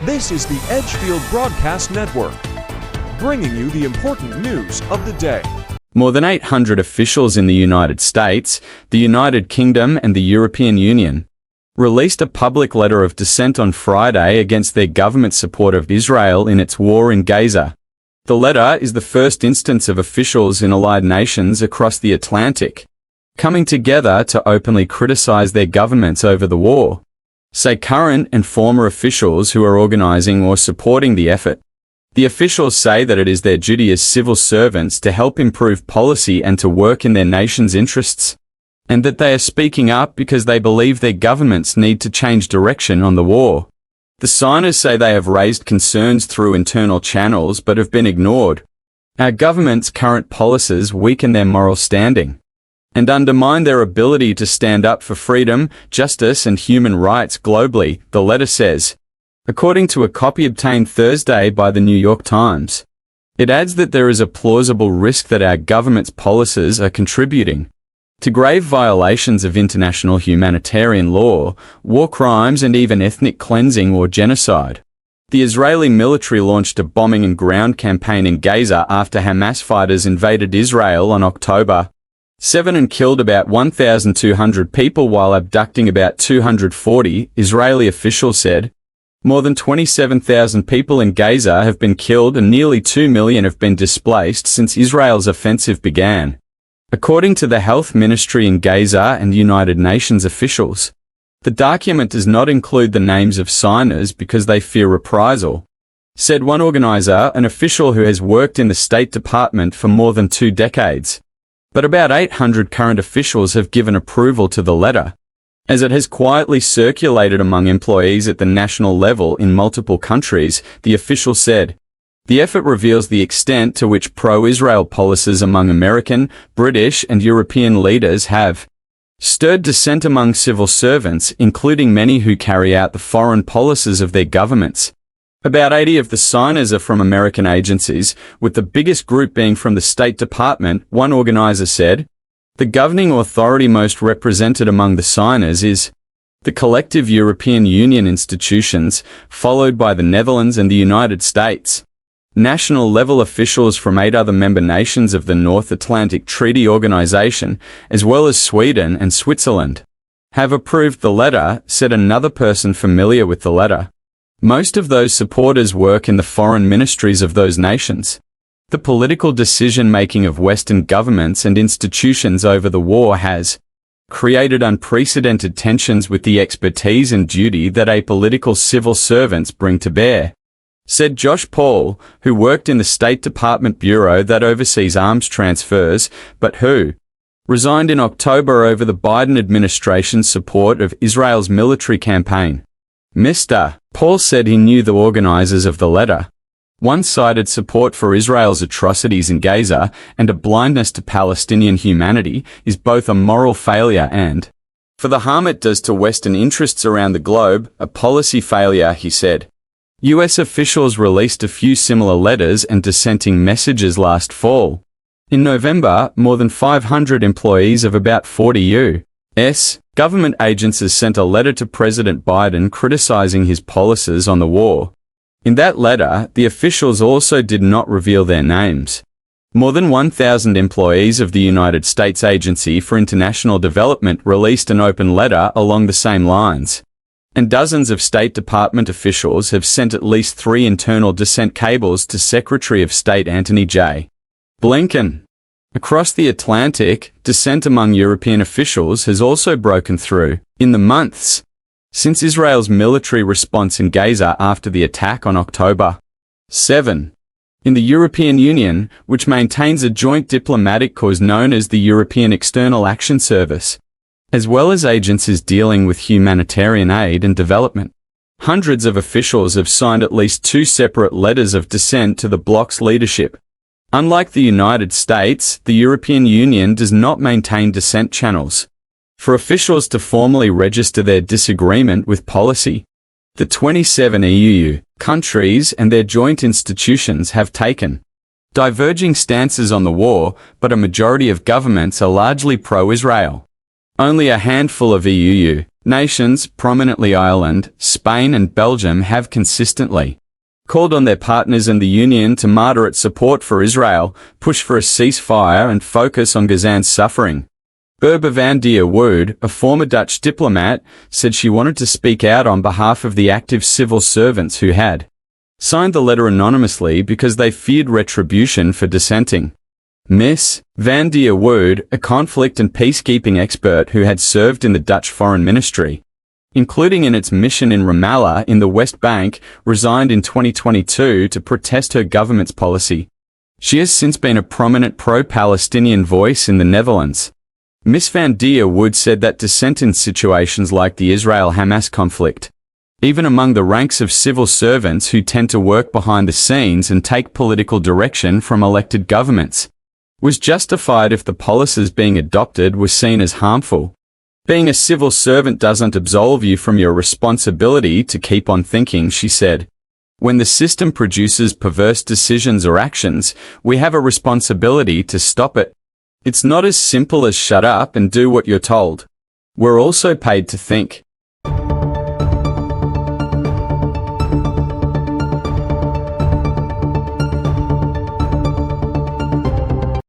This is the Edgefield Broadcast Network, bringing you the important news of the day. More than 800 officials in the United States, the United Kingdom and the European Union released a public letter of dissent on Friday against their government's support of Israel in its war in Gaza. The letter is the first instance of officials in allied nations across the Atlantic coming together to openly criticize their governments over the war, say current and former officials who are organizing or supporting the effort. The officials say that it is their duty as civil servants to help improve policy and to work in their nation's interests, and that they are speaking up because they believe their governments need to change direction on the war. The signers say they have raised concerns through internal channels but have been ignored. Our government's current policies weaken their moral standing and undermine their ability to stand up for freedom, justice and human rights globally, the letter says, according to a copy obtained Thursday by the New York Times. It adds that there is a plausible risk that our government's policies are contributing to grave violations of international humanitarian law, war crimes and even ethnic cleansing or genocide. The Israeli military launched a bombing and ground campaign in Gaza after Hamas fighters invaded Israel on October 7 and killed about 1,200 people while abducting about 240, Israeli officials said. More than 27,000 people in Gaza have been killed and nearly 2 million have been displaced since Israel's offensive began, according to the Health Ministry in Gaza and United Nations officials. The document does not include the names of signers because they fear reprisal, said one organizer, an official who has worked in the State Department for more than 2 decades. But about 800 current officials have given approval to the letter, as it has quietly circulated among employees at the national level in multiple countries, the official said. The effort reveals the extent to which pro-Israel policies among American, British and European leaders have stirred dissent among civil servants, including many who carry out the foreign policies of their governments. About 80 of the signers are from American agencies, with the biggest group being from the State Department, one organizer said. The governing authority most represented among the signers is the collective European Union institutions, followed by the Netherlands and the United States. National-level officials from 8 other member nations of the North Atlantic Treaty Organization, as well as Sweden and Switzerland, have approved the letter, said another person familiar with the letter. Most of those supporters work in the foreign ministries of those nations. The political decision-making of Western governments and institutions over the war has created unprecedented tensions with the expertise and duty that apolitical civil servants bring to bear, said Josh Paul, who worked in the State Department bureau that oversees arms transfers, but who resigned in October over the Biden administration's support of Israel's military campaign. Mr. Paul said he knew the organizers of the letter. One-sided support for Israel's atrocities in Gaza and a blindness to Palestinian humanity is both a moral failure and, for the harm it does to Western interests around the globe, a policy failure, he said. U.S. officials released a few similar letters and dissenting messages last fall. In November, more than 500 employees of about 40 U.S. government agencies sent a letter to President Biden criticizing his policies on the war. In that letter, the officials also did not reveal their names. More than 1,000 employees of the United States Agency for International Development released an open letter along the same lines. And dozens of State Department officials have sent at least 3 internal dissent cables to Secretary of State Antony J. Blinken. Across the Atlantic, dissent among European officials has also broken through in the months since Israel's military response in Gaza after the attack on October 7. In the European Union, which maintains a joint diplomatic corps known as the European External Action Service, as well as agencies dealing with humanitarian aid and development. Hundreds of officials have signed at least 2 separate letters of dissent to the bloc's leadership. Unlike the United States, the European Union does not maintain dissent channels for officials to formally register their disagreement with policy. The 27 EU countries and their joint institutions have taken diverging stances on the war, but a majority of governments are largely pro-Israel. Only a handful of EU nations, prominently Ireland, Spain and Belgium, have consistently called on their partners in the Union to moderate support for Israel, push for a ceasefire and focus on Gazan's suffering. Berbe van der Woerd, a former Dutch diplomat, said she wanted to speak out on behalf of the active civil servants who had signed the letter anonymously because they feared retribution for dissenting. Ms. van der Woerd, a conflict and peacekeeping expert who had served in the Dutch Foreign Ministry, including in its mission in Ramallah in the West Bank, resigned in 2022 to protest her government's policy. She has since been a prominent pro-Palestinian voice in the Netherlands. Ms. van der Woerd said that dissent in situations like the Israel-Hamas conflict, even among the ranks of civil servants who tend to work behind the scenes and take political direction from elected governments, was justified if the policies being adopted were seen as harmful. Being a civil servant doesn't absolve you from your responsibility to keep on thinking, she said. When the system produces perverse decisions or actions, we have a responsibility to stop it. It's not as simple as shut up and do what you're told. We're also paid to think.